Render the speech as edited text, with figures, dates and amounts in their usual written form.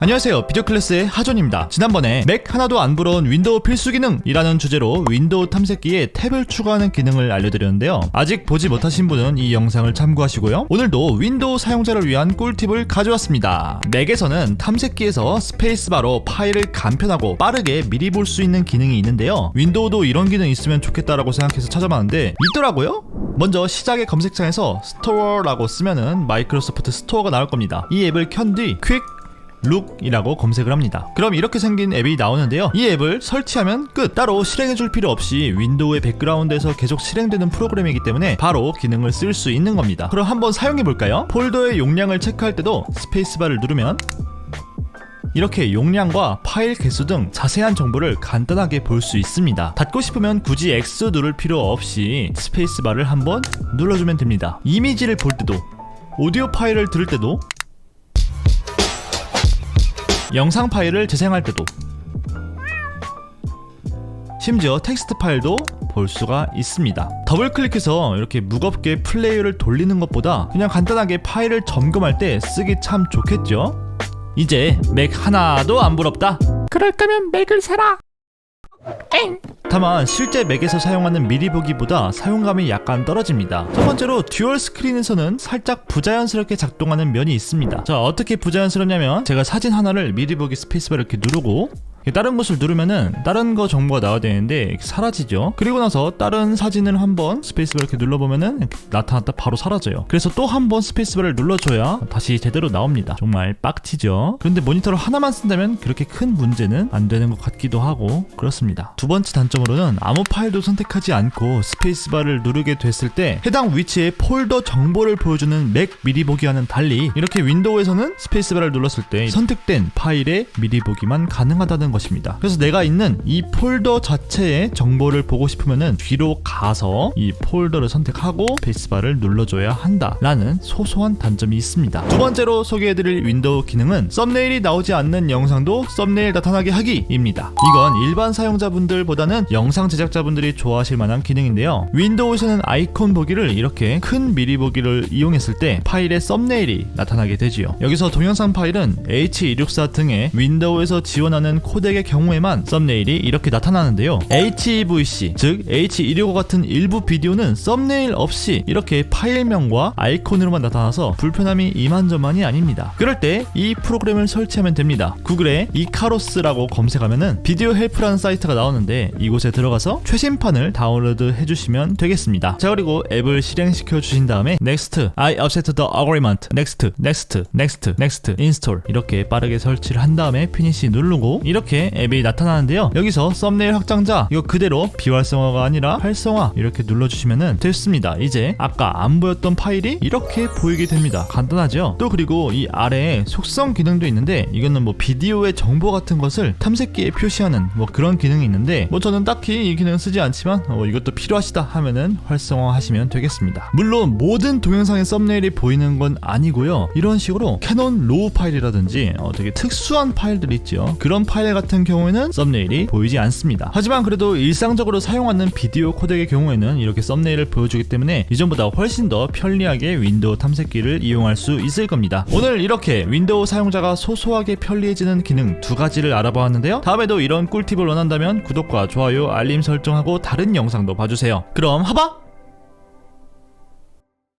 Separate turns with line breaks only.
안녕하세요, 비디오 클래스의 하존입니다. 지난번에 맥 하나도 안 부러운 윈도우 필수 기능이라는 주제로 윈도우 탐색기에 탭을 추가하는 기능을 알려드렸는데요. 아직 보지 못하신 분은 이 영상을 참고하시고요. 오늘도 윈도우 사용자를 위한 꿀팁을 가져왔습니다. 맥에서는 탐색기에서 스페이스바로 파일을 간편하고 빠르게 미리 볼 수 있는 기능이 있는데요. 윈도우도 이런 기능 있으면 좋겠다라고 생각해서 찾아봤는데 있더라고요. 먼저 시작의 검색창에서 스토어라고 쓰면은 마이크로소프트 스토어가 나올 겁니다. 이 앱을 켠 뒤 퀵 룩이라고 검색을 합니다. 그럼 이렇게 생긴 앱이 나오는데요. 이 앱을 설치하면 끝! 따로 실행해줄 필요 없이 윈도우의 백그라운드에서 계속 실행되는 프로그램이기 때문에 바로 기능을 쓸 수 있는 겁니다. 그럼 한번 사용해볼까요? 폴더의 용량을 체크할 때도 스페이스바를 누르면 이렇게 용량과 파일 개수 등 자세한 정보를 간단하게 볼 수 있습니다. 닫고 싶으면 굳이 X 누를 필요 없이 스페이스바를 한번 눌러주면 됩니다. 이미지를 볼 때도, 오디오 파일을 들을 때도, 영상 파일을 재생할 때도, 심지어 텍스트 파일도 볼 수가 있습니다. 더블 클릭해서 이렇게 무겁게 플레이어를 돌리는 것보다 그냥 간단하게 파일을 점검할 때 쓰기 참 좋겠죠? 이제 맥 하나도 안 부럽다? 그럴 거면 맥을 사라! 다만 실제 맥에서 사용하는 미리 보기보다 사용감이 약간 떨어집니다. 첫 번째로 듀얼 스크린에서는 살짝 부자연스럽게 작동하는 면이 있습니다. 자, 어떻게 부자연스럽냐면 제가 사진 하나를 미리 보기 스페이스바를 이렇게 누르고 다른 곳을 누르면은 다른 거 정보가 나와야 되는데 사라지죠. 그리고 나서 다른 사진을 한번 스페이스바를 이렇게 눌러보면은 이렇게 나타났다 바로 사라져요. 그래서 또 한 번 스페이스바를 눌러줘야 다시 제대로 나옵니다. 정말 빡치죠. 그런데 모니터를 하나만 쓴다면 그렇게 큰 문제는 안 되는 것 같기도 하고 그렇습니다. 두 번째 단점으로는 아무 파일도 선택하지 않고 스페이스바를 누르게 됐을 때 해당 위치에 폴더 정보를 보여주는 맥 미리 보기와는 달리 이렇게 윈도우에서는 스페이스바를 눌렀을 때 선택된 파일의 미리 보기만 가능하다는 것입니다. 그래서 내가 있는 이 폴더 자체의 정보를 보고 싶으면은 뒤로 가서 이 폴더를 선택하고 스페이스바를 눌러줘야 한다라는 소소한 단점이 있습니다. 두 번째로 소개해드릴 윈도우 기능은 썸네일이 나오지 않는 영상도 썸네일 나타나게 하기입니다. 이건 일반 사용자분들보다는 영상 제작자분들이 좋아하실 만한 기능인데요. 윈도우에서는 아이콘 보기를 이렇게 큰 미리 보기를 이용했을 때 파일의 썸네일이 나타나게 되지요. 여기서 동영상 파일은 H264 등의 윈도우에서 지원하는 코덱의 경우에만 썸네일이 이렇게 나타나는데요. HEVC, 즉 H265 같은 일부 비디오는 썸네일 없이 이렇게 파일명과 아이콘으로만 나타나서 불편함이 이만저만이 아닙니다. 그럴 때 이 프로그램을 설치하면 됩니다. 구글에 이카로스라고 검색하면은 비디오 헬프라는 사이트가 나오는데 이곳에 들어가서 최신판을 다운로드 해주시면 되겠습니다. 자, 그리고 앱을 실행시켜 주신 다음에 Next, I accept the agreement, Next, Next, Next, Next, Install 이렇게 빠르게 설치를 한 다음에 Finish 누르고 이렇게 앱이 나타나는데요. 여기서 썸네일 확장자 이거 그대로 비활성화가 아니라 활성화 이렇게 눌러주시면 됐습니다. 이제 아까 안 보였던 파일이 이렇게 보이게 됩니다. 간단하죠? 또 그리고 이 아래에 속성 기능도 있는데 이거는 뭐 비디오의 정보 같은 것을 탐색기에 표시하는 뭐 그런 기능이 있는데 뭐 저는 딱히 이 기능 쓰지 않지만 이것도 필요하시다 하면은 활성화 하시면 되겠습니다. 물론 모든 동영상의 썸네일이 보이는 건 아니고요. 이런 식으로 캐논 로우 파일이라든지 되게 특수한 파일들 있죠. 그런 파일 같은 경우에는 썸네일이 보이지 않습니다. 하지만 그래도 일상적으로 사용하는 비디오 코덱의 경우에는 이렇게 썸네일을 보여주기 때문에 이전보다 훨씬 더 편리하게 윈도우 탐색기를 이용할 수 있을 겁니다. 오늘 이렇게 윈도우 사용자가 소소하게 편리해지는 기능 두 가지를 알아보았는데요. 다음에도 이런 꿀팁을 원한다면 구독과 좋아요, 알림 설정하고 다른 영상도 봐주세요. 그럼 하바!